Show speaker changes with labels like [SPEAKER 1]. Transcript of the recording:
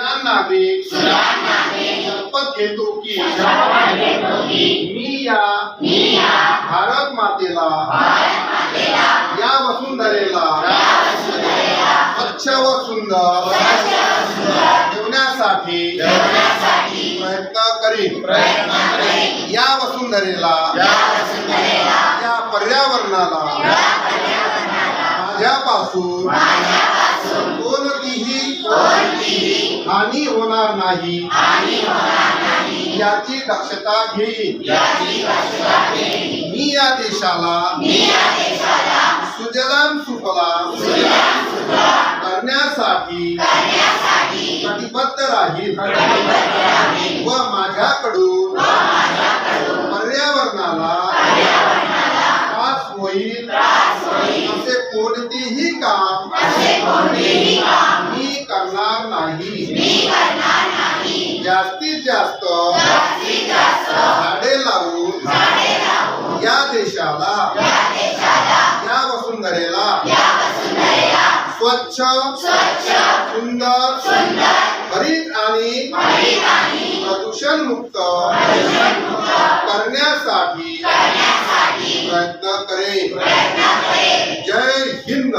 [SPEAKER 1] नागरिक शपथ घेतो की मी या भारत मातेला या वसुंधरेला स्वच्छ व सुंदर ठेवण्यासाठी प्रयत्न करीन। या वसुंधरेला या पर्यावरणाला माझ्यापासून कोणतीही हानी होणार नाही याची दक्षता घेईन। मी या देशाला सुजलाम सुफलाम करण्यासाठी कटिबद्ध राहील व माझ्याकडून पर्यावरणाला त्रास होईल असे कोणतेही काम मी करणार नाही। जास्तीत जास्त झाडे लावून या देशाला या वसुंधरेला स्वच्छ सुंदर हरित आणि प्रदूषण मुक्त करण्यासाठी प्रयत्न करेन। जय हिंद।